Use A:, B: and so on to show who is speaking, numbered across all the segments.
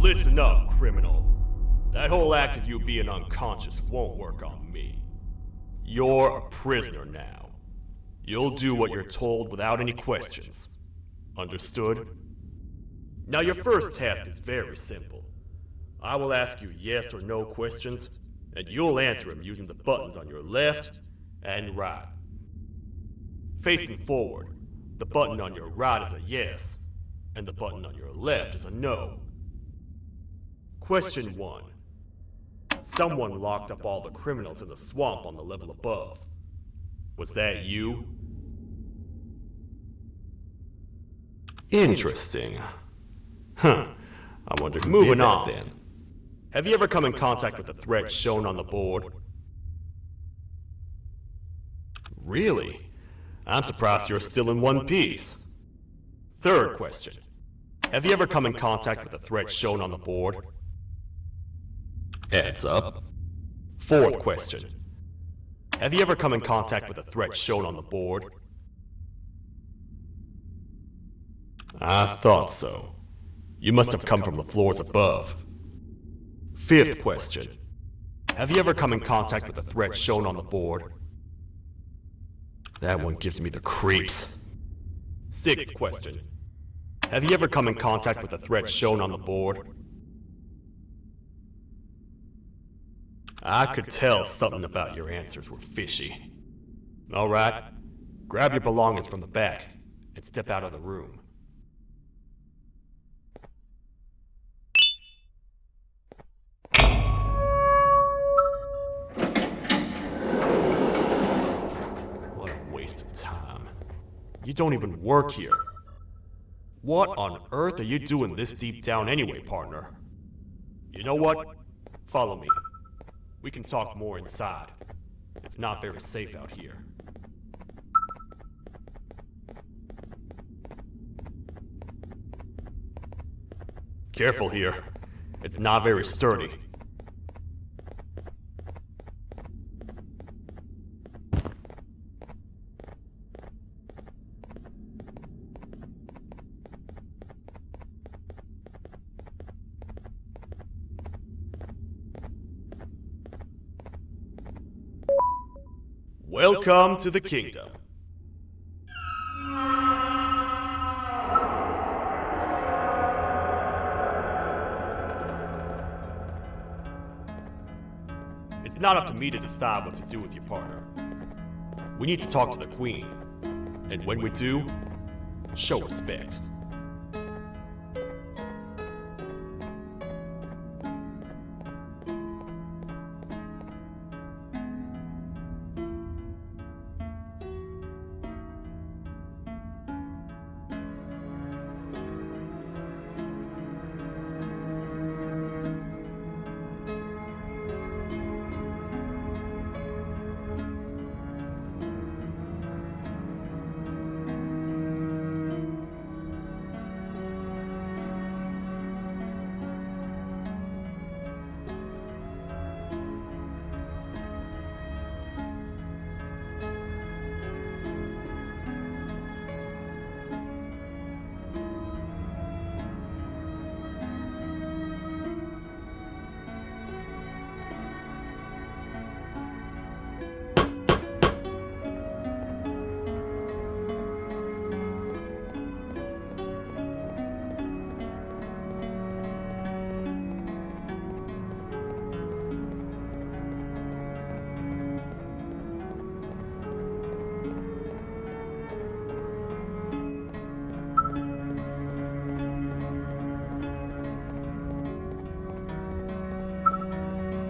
A: Listen up, criminal. That whole act of you being unconscious won't work on me. You're a prisoner now. You'll do what you're told without any questions. Understood? Now your first task is very simple. I will ask you yes or no questions, and you'll answer them using the buttons on your left and right. Facing forward, the button on your right is a yes, and the button on your left is a no. Question 1. Someone locked up all the criminals in the swamp on the level above. Was that you? Interesting. Huh. I wonder who did that then. Have you ever come in contact with the threat shown on the board? Really? I'm surprised you're still in one piece. Third question. Have you ever come in contact with the threat shown on the board? Heads up. Fourth question. Have you ever come in contact with the threat shown on the board? I thought so. You must have come from the floors above. Fifth question. Have you ever come in contact with the threat shown on the board? That one gives me the creeps. Sixth question. Have you ever come in contact with the threat shown on the board? I could tell something about your answers were fishy. Alright, grab your belongings from the back and step out of the room. What a waste of time. You don't even work here. What on earth are you doing this deep down anyway, partner? You know what? Follow me. We can talk more inside. It's not very safe out here. Careful here. It's not very sturdy. Welcome to the kingdom. It's not up to me to decide what to do with your partner. We need to talk to the queen. And when we do, show respect.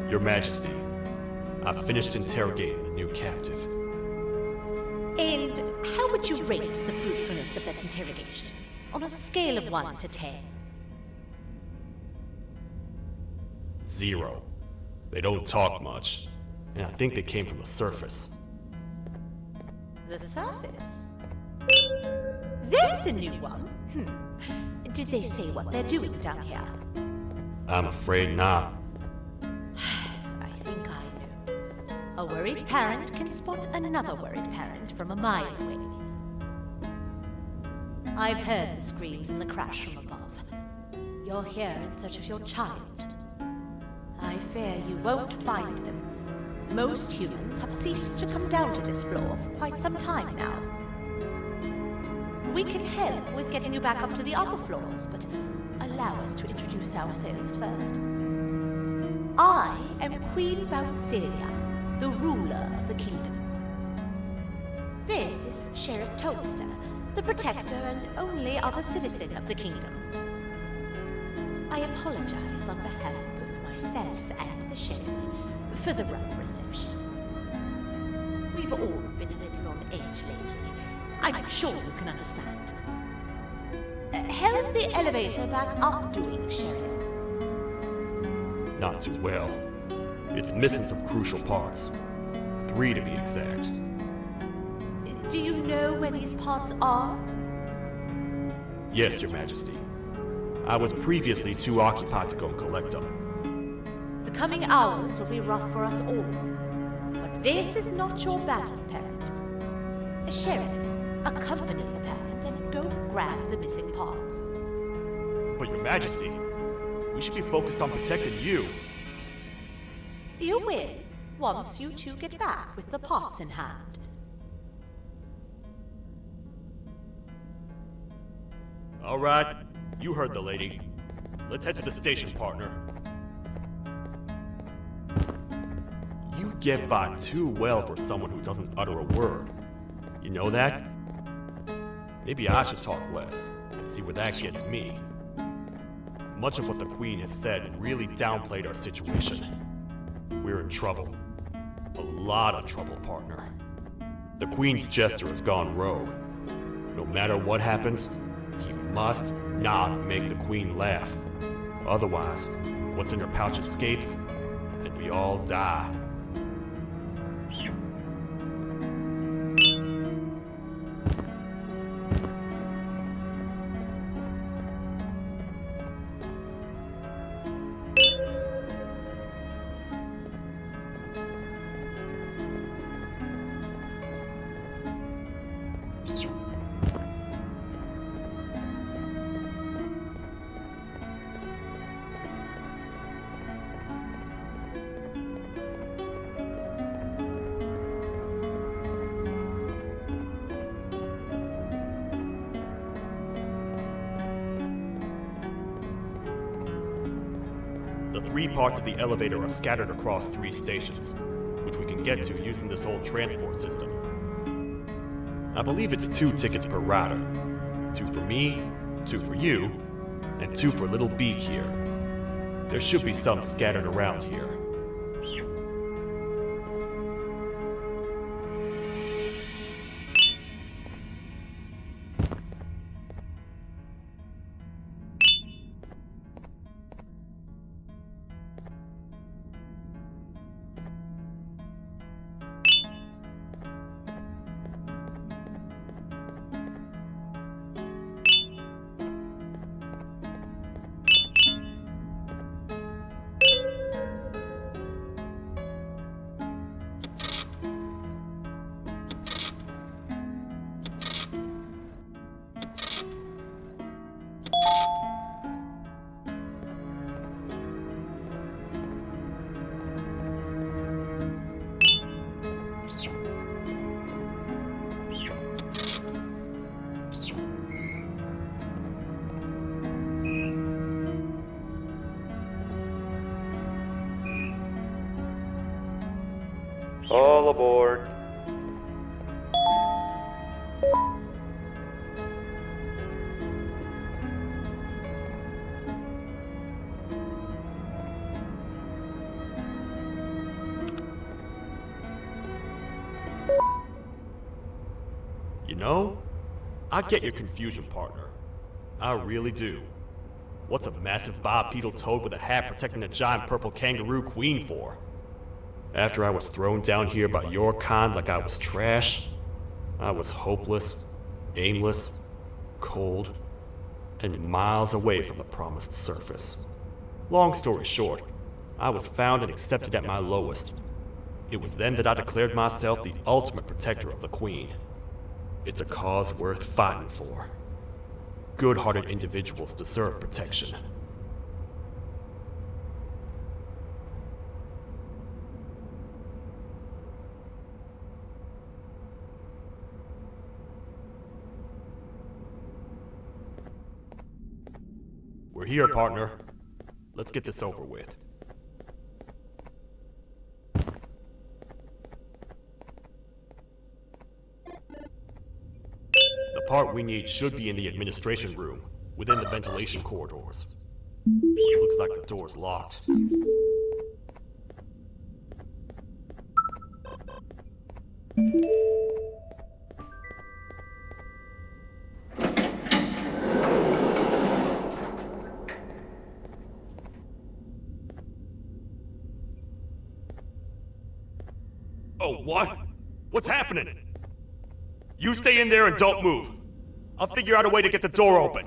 A: Your Majesty, I've finished interrogating the new captive.
B: And how would you rate the fruitfulness of that interrogation? On a scale of 1 to 10?
A: 0. They don't talk much, and I think they came from the surface.
B: The surface? That's a new one. Did they say what they're doing down here?
A: I'm afraid not.
B: I think I know. A worried parent can spot another worried parent from a mile away. I've heard the screams and the crash from above. Your you're here in search of your child. I fear you won't find them. Most humans have ceased to come down to this floor for quite some time now. We can help with getting you back up to the upper floors, but allow us to introduce ourselves first. I am Queen Mount Celia, the ruler of the kingdom. This is Sheriff Toadster, the protector and only other citizen of the kingdom. I apologize on behalf of both myself and the sheriff for the rough reception. We've all been a little on edge lately. I'm sure you can understand. How's the elevator back up doing, Sheriff?
A: Not too well. It's missing some crucial parts. 3 to be exact.
B: Do you know where these parts are?
A: Yes, Your Majesty. I was previously too occupied to go and collect them.
B: The coming hours will be rough for us all. But this is not your battle, Parent. Sheriff, accompany the Parent and go grab the missing parts.
A: But Your Majesty, we should be focused on protecting you.
B: You will, once you two get back with the parts in hand.
A: All right, you heard the lady. Let's head to the station, partner. You get by too well for someone who doesn't utter a word. You know that? Maybe I should talk less and see where that gets me. Much of what the Queen has said really downplayed our situation. We're in trouble. A lot of trouble, partner. The Queen's jester has gone rogue. No matter what happens, he must not make the Queen laugh. Otherwise, what's in her pouch escapes, and we all die. The 3 parts of the elevator are scattered across 3 stations, which we can get to using this old transport system. I believe it's 2 tickets per rider. 2 for me, 2 for you, and 2 for Little Beak here. There should be some scattered around here.
C: All aboard.
A: You know, I get your confusion, partner. I really do. What's a massive bipedal toad with a hat protecting a giant purple kangaroo queen for? After I was thrown down here by your kind like I was trash, I was hopeless, aimless, cold, and miles away from the promised surface. Long story short, I was found and accepted at my lowest. It was then that I declared myself the ultimate protector of the Queen. It's a cause worth fighting for. Good-hearted individuals deserve protection. We're here, partner. Let's get this over with. The part we need should be in the administration room, within the ventilation corridors. Looks like the door's locked. Oh, what? What's happening? You stay in there and don't move. I'll figure out a way to get the door open.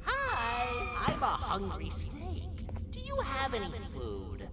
D: Hi, I'm a hungry snake. Do you have any food?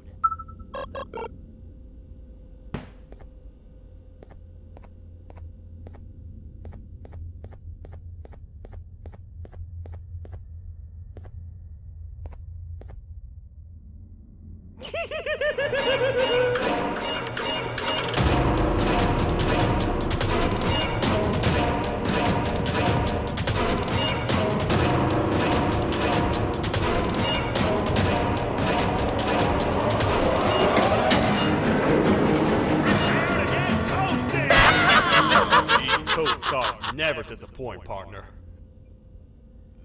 A: These toad stars never disappoint, partner.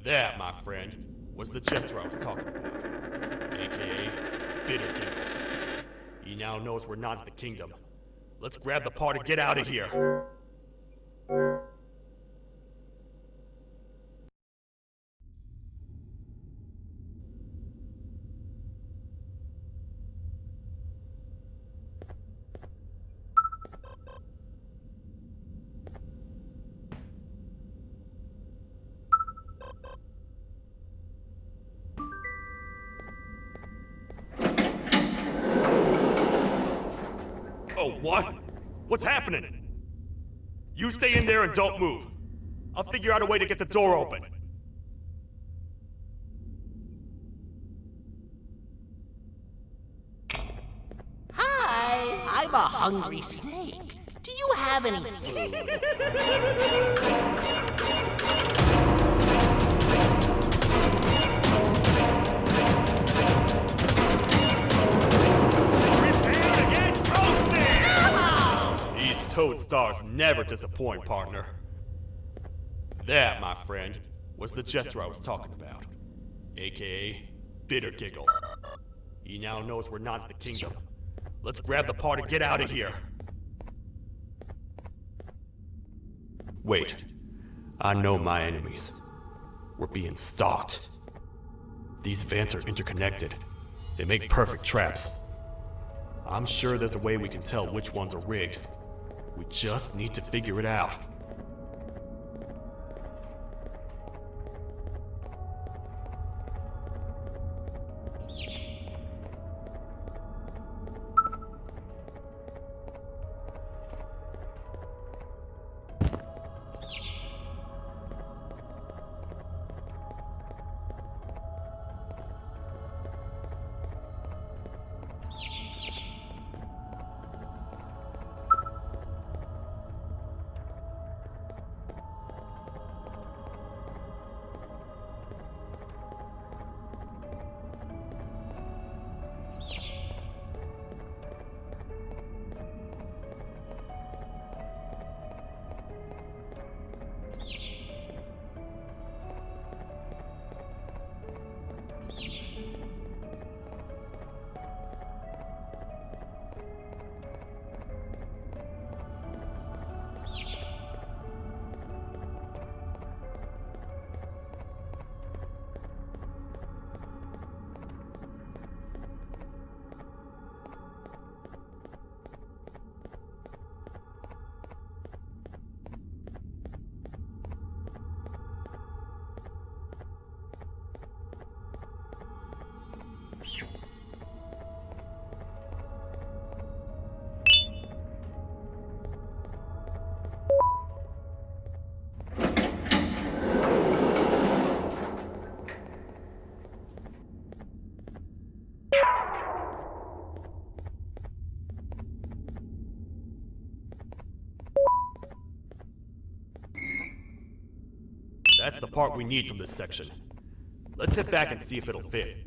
A: That, my friend, was the jester I was talking about, aka Bitter Kingdom. He now knows we're not in the kingdom. Let's grab the part and get out of here. Oh, what? What's happening? You stay in there and don't move. I'll figure out a way to get the door open.
D: Hi, I'm a hungry snake. Do you have any food?
A: Toad stars never disappoint, partner. That, my friend, was the jester I was talking about, aka Bitter Giggle. He now knows we're not in the kingdom. Let's grab the part and get out of here. Wait, I know my enemies. We're being stalked. These vents are interconnected. They make perfect traps. I'm sure there's a way we can tell which ones are rigged. We just need to figure it out. That's the part we need from this section. Let's head back and see if it'll fit.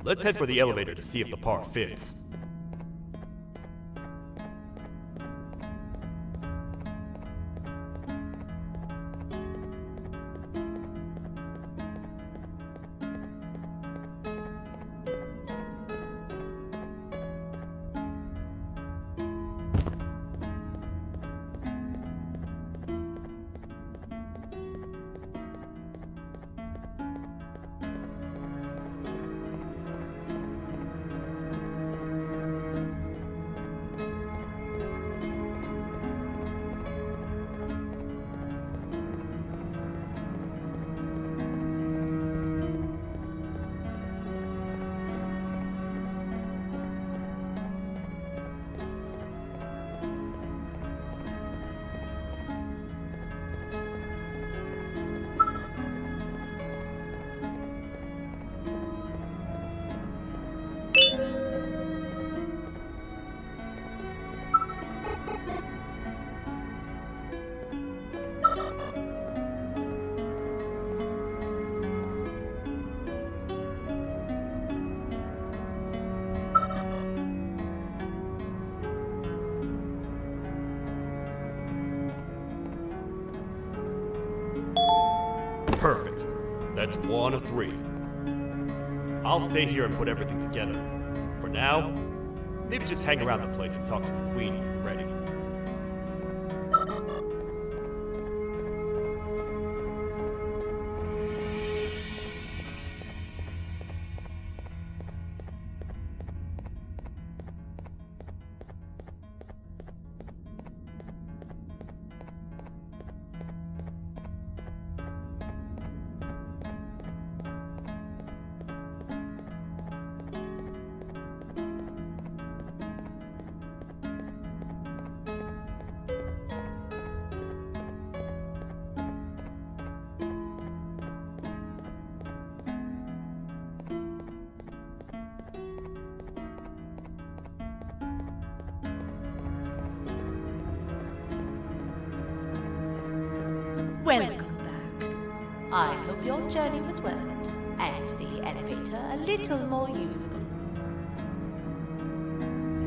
A: Let's head for the elevator to see if the part fits. Perfect. That's 1 of 3. I'll stay here and put everything together. For now, maybe just hang around the place and talk to the Queen when you're ready.
B: Welcome back. I hope your journey was worth it, and the elevator a little more usable.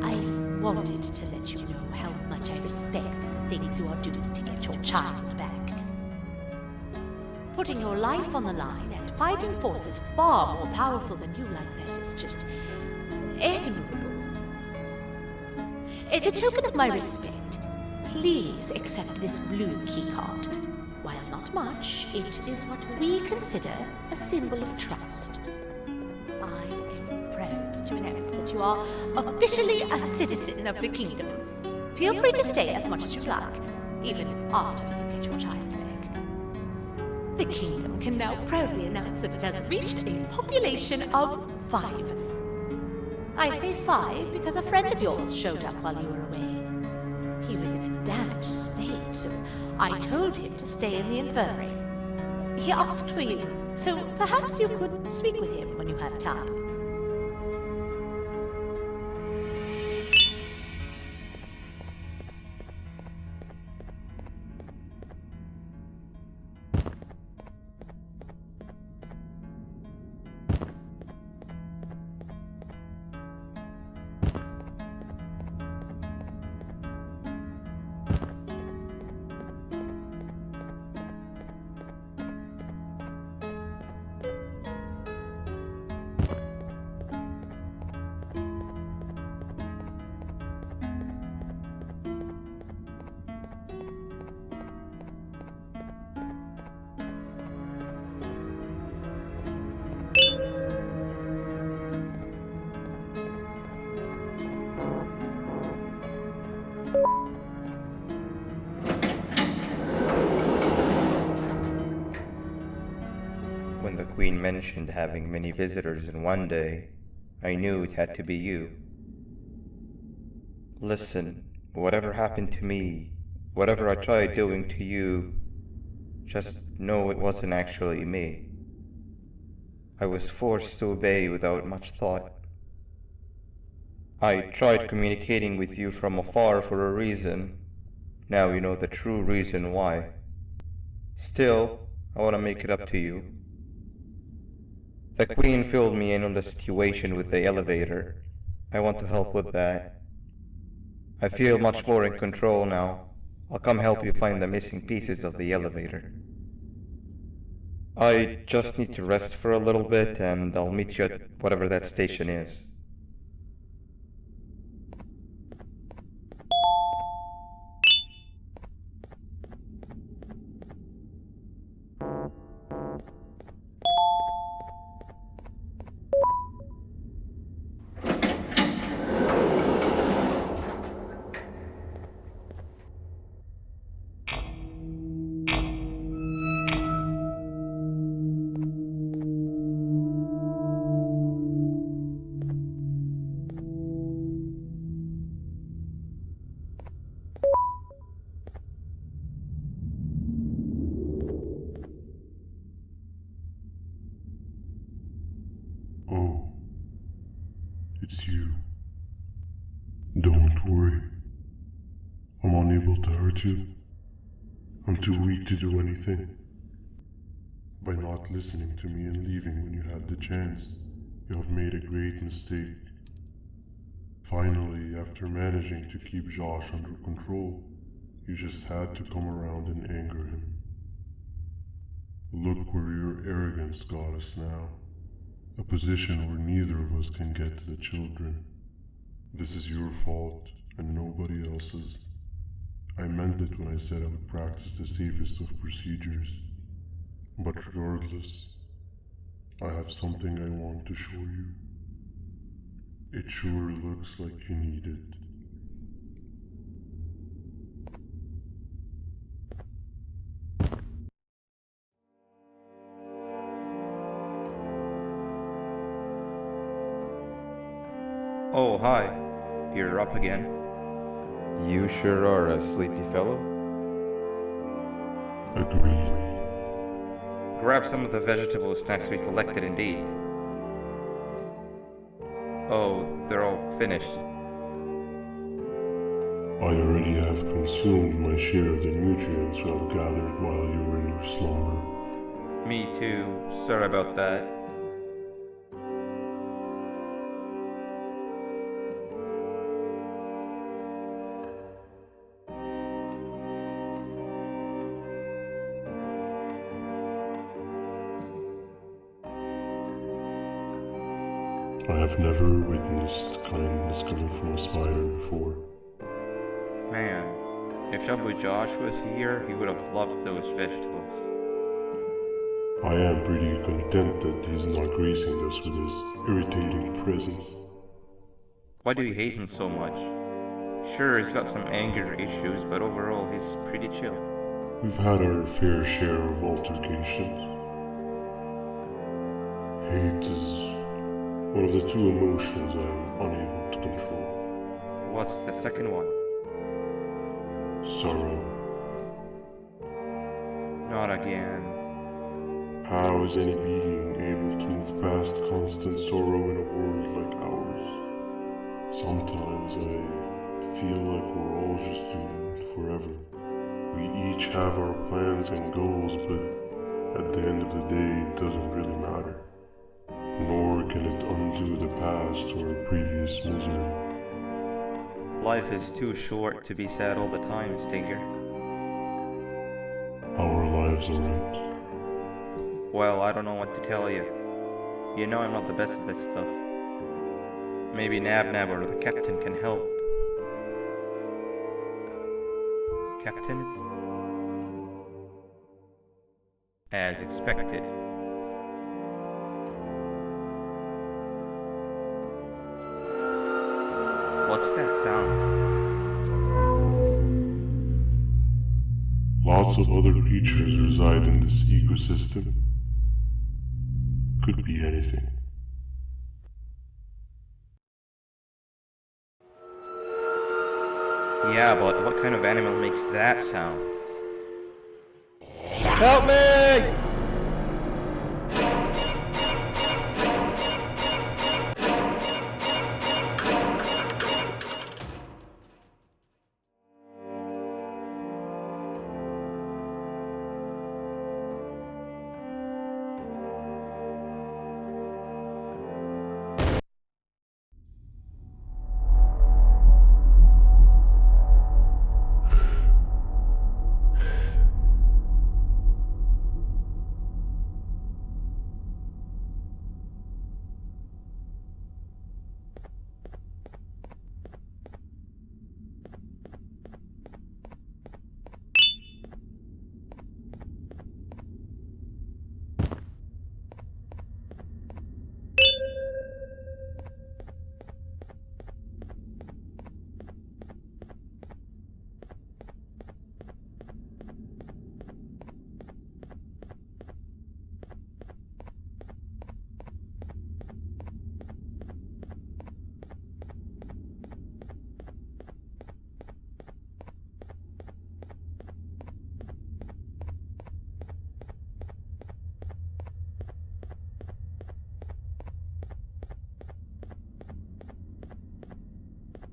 B: I wanted to let you know how much I respect the things you are doing to get your child back. Putting your life on the line and fighting forces far more powerful than you like that is just admirable. As a token of my respect, please accept this blue keycard. While not much, it is what we consider a symbol of trust. I am proud to announce that you are officially a citizen of the kingdom. Feel free to stay as much as you like, even after you get your child back. The kingdom can now proudly announce that it has reached a population of 5. I say 5 because a friend of yours showed up while you were away. He was in a damaged state, so I told him to stay in the infirmary. He asked for you, so perhaps you could speak with him when you have time.
E: When the Queen mentioned having many visitors in one day, I knew it had to be you. Listen, whatever happened to me, whatever I tried doing to you, just know it wasn't actually me. I was forced to obey without much thought. I tried communicating with you from afar for a reason. Now you know the true reason why. Still, I want to make it up to you. The Queen filled me in on the situation with the elevator. I want to help with that. I feel much more in control now. I'll come help you find the missing pieces of the elevator. I just need to rest for a little bit and I'll meet you at whatever that station is.
F: Oh, it's you. Don't worry. I'm unable to hurt you. I'm too weak to do anything. By not listening to me and leaving when you had the chance, you have made a great mistake. Finally, after managing to keep Josh under control, you just had to come around and anger him. Look where your arrogance got us now. A position where neither of us can get to the children. This is your fault and nobody else's. I meant it when I said I would practice the safest of procedures. But regardless, I have something I want to show you. It sure looks like you need it.
E: Oh, hi. You're up again. You sure are a sleepy fellow.
F: Agreed.
E: Grab some of the vegetable snacks we collected indeed. Oh, they're all finished.
F: I already have consumed my share of the nutrients you have gathered while you were in your slumber.
E: Me too. Sorry about that.
F: I have never witnessed kindness coming from a spider before.
E: Man, if Abu Josh was here, he would have loved those vegetables.
F: I am pretty content that he's not gracing us with his irritating presence.
E: Why do you hate him so much? Sure, he's got some anger issues, but overall he's pretty chill.
F: We've had our fair share of altercations. Hate is one of the two emotions I'm unable to control.
E: What's the second one?
F: Sorrow.
E: Not again.
F: How is any being able to move past constant sorrow in a world like ours? Sometimes I feel like we're all just doomed forever. We each have our plans and goals, but at the end of the day, it doesn't really matter. Nor can it undo the past or previous misery.
E: Life is too short to be sad all the time, Stinger.
F: Our lives aren't.
E: Well, I don't know what to tell you. You know I'm not the best at this stuff. Maybe Nab or the captain can help. Captain? As expected. What's that sound?
F: Lots of other creatures reside in this ecosystem. Could be anything.
E: Yeah, but what kind of animal makes that sound?
A: Help me!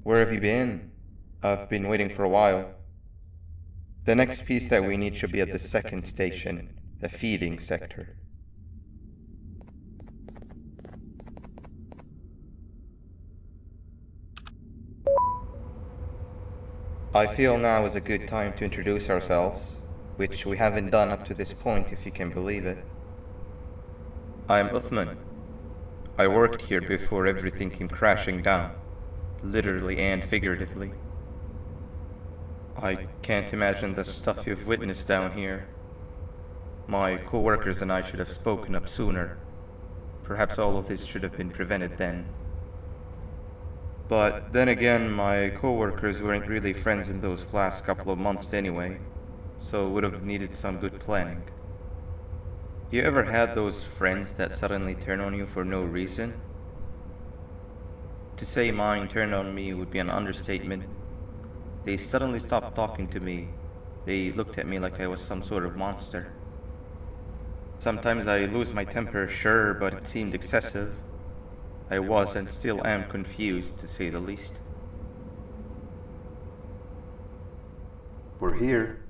E: Where have you been? I've been waiting for a while. The next piece that we need should be at the second station, the feeding sector. I feel now is a good time to introduce ourselves, which we haven't done up to this point, if you can believe it. I'm Uthman. I worked here before everything came crashing down, literally and figuratively. I can't imagine the stuff you've witnessed down here. My co-workers and I should have spoken up sooner. Perhaps all of this should have been prevented then. But then again, my co-workers weren't really friends in those last couple of months anyway, so would have needed some good planning. You ever had those friends that suddenly turn on you for no reason? To say mine turned on me would be an understatement. They suddenly stopped talking to me. They looked at me like I was some sort of monster. Sometimes I lose my temper, sure, but it seemed excessive. I was and still am confused, to say the least.
G: We're here.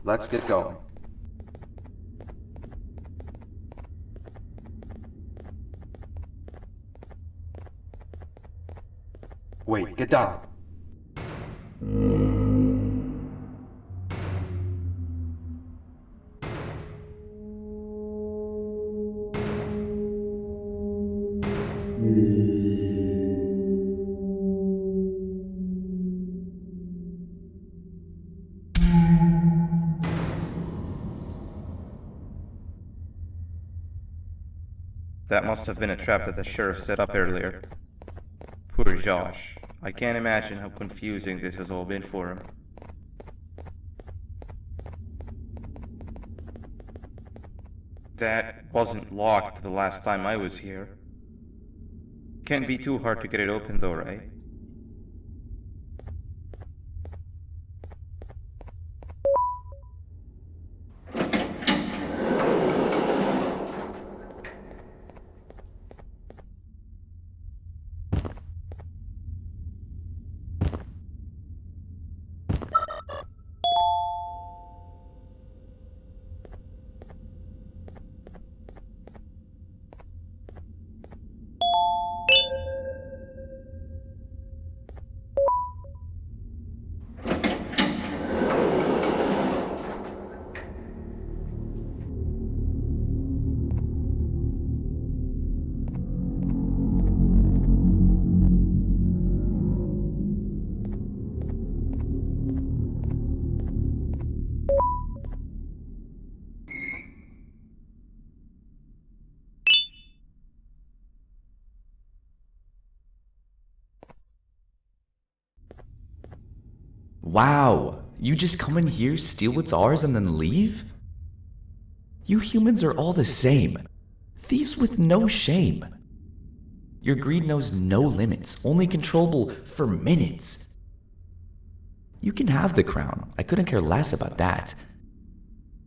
G: Let's get going. Wait, get down.
E: That must have been a trap that the sheriff set up earlier. Poor Josh. I can't imagine how confusing this has all been for him. That wasn't locked the last time I was here. Can't be too hard to get it open though, right?
H: Wow, you just come in here, steal what's ours, and then leave? You humans are all the same. Thieves with no shame. Your greed knows no limits, only controllable for minutes. You can have the crown, I couldn't care less about that.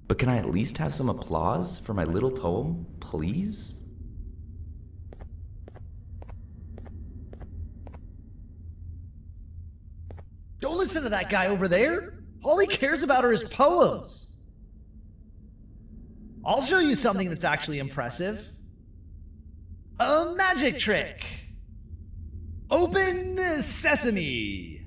H: But can I at least have some applause for my little poem, please?
I: Don't listen to that guy over there. All he cares about are his poems. I'll show you something that's actually impressive. A magic trick. Open sesame.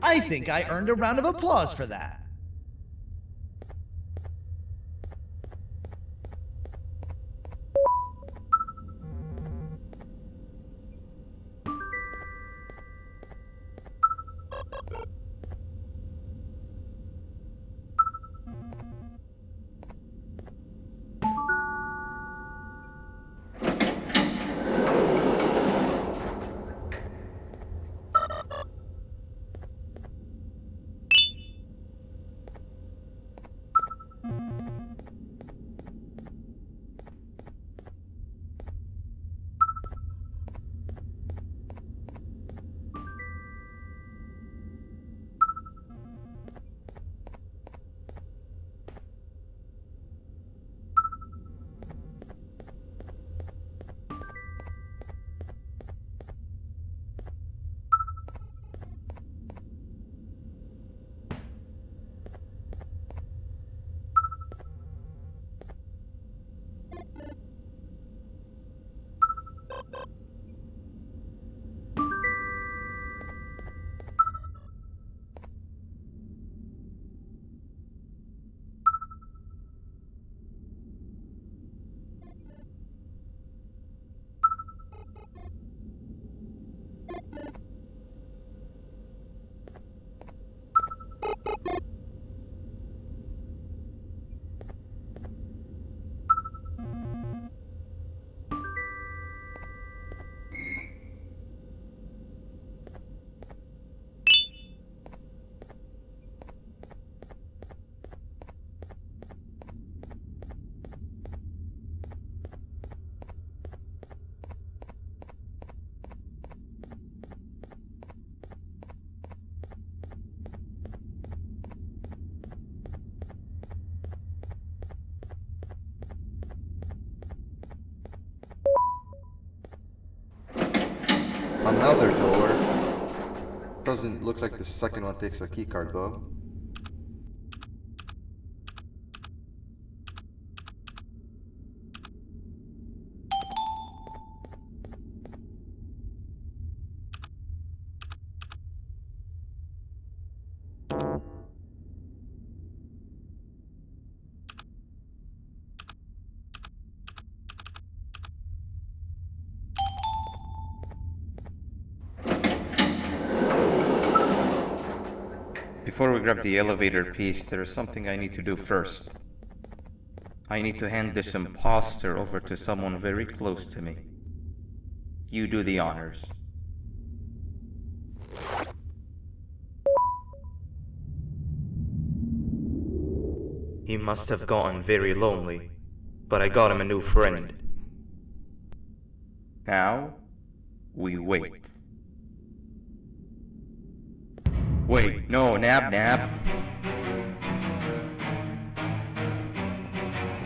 I: I think I earned a round of applause for that.
G: Another door. Doesn't look like the second one takes a keycard though.
E: Before we grab the elevator piece, there's something I need to do first. I need to hand this imposter over to someone very close to me. You do the honors. He must have gotten very lonely, but I got him a new friend. Now, we wait. Wait, no, Nab.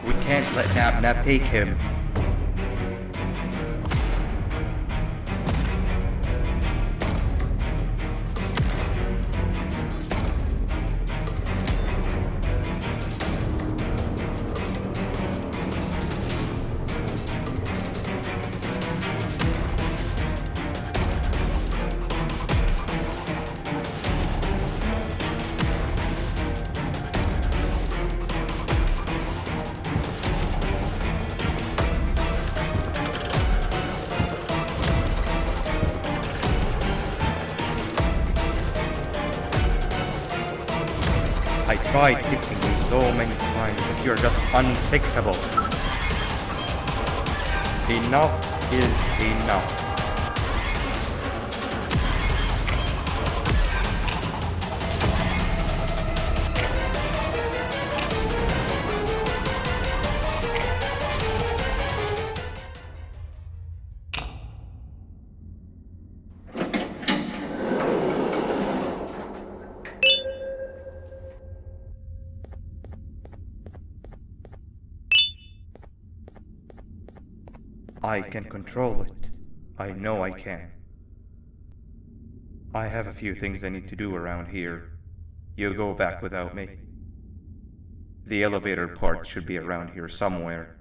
E: We can't let Nab take him. I tried fixing you so many times, but you're just unfixable. Enough is enough. I can control it. I know I can. I have a few things I need to do around here. You go back without me. The elevator part should be around here somewhere.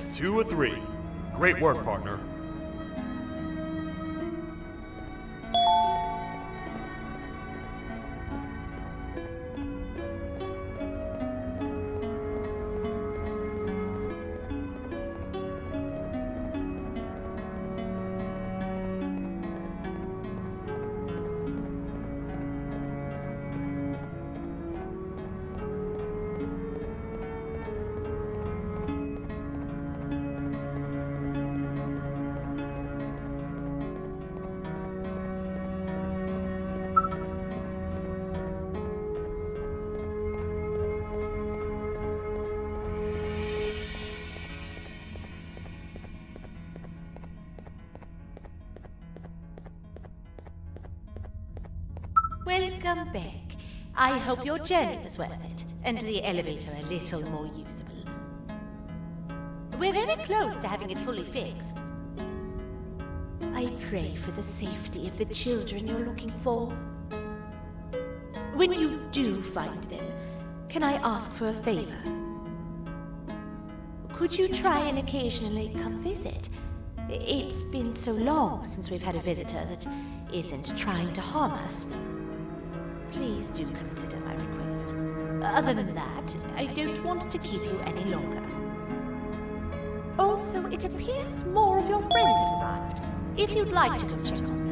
A: That's 2 of 3. Great work, partner.
B: Welcome back. I hope your journey was worth it, and the elevator a little more usable. We're very close to having it fully fixed. I pray for the safety of the children you're looking for. When you do find them, can I ask for a favor? Could you try and occasionally come visit? It's been so long since we've had a visitor that isn't trying to harm us. Please do consider my request. Other than that, I don't want to keep you any longer. Also, it appears more of your friends have arrived. If you'd like to go check on them.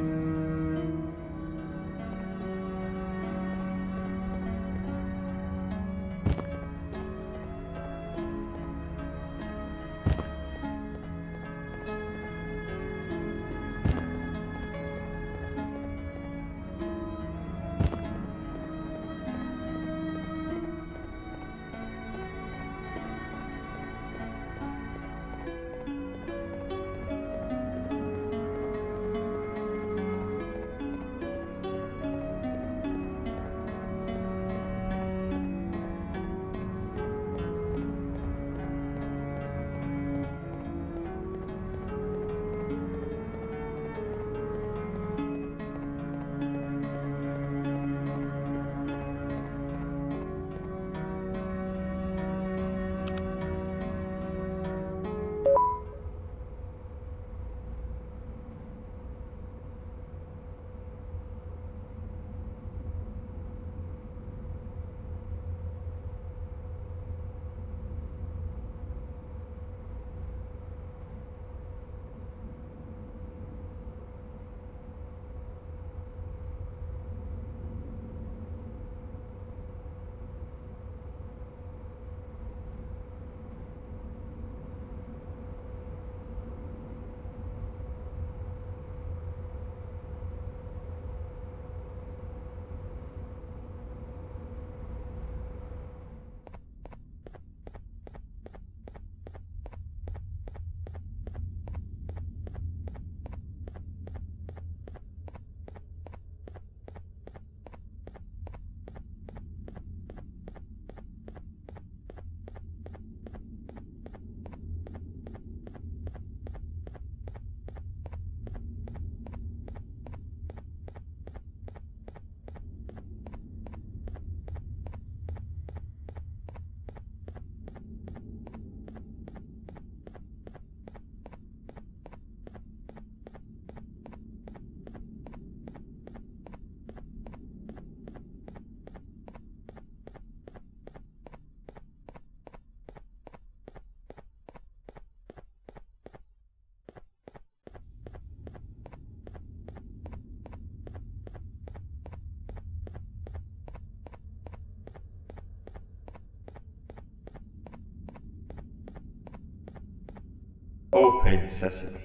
E: Open Sesame.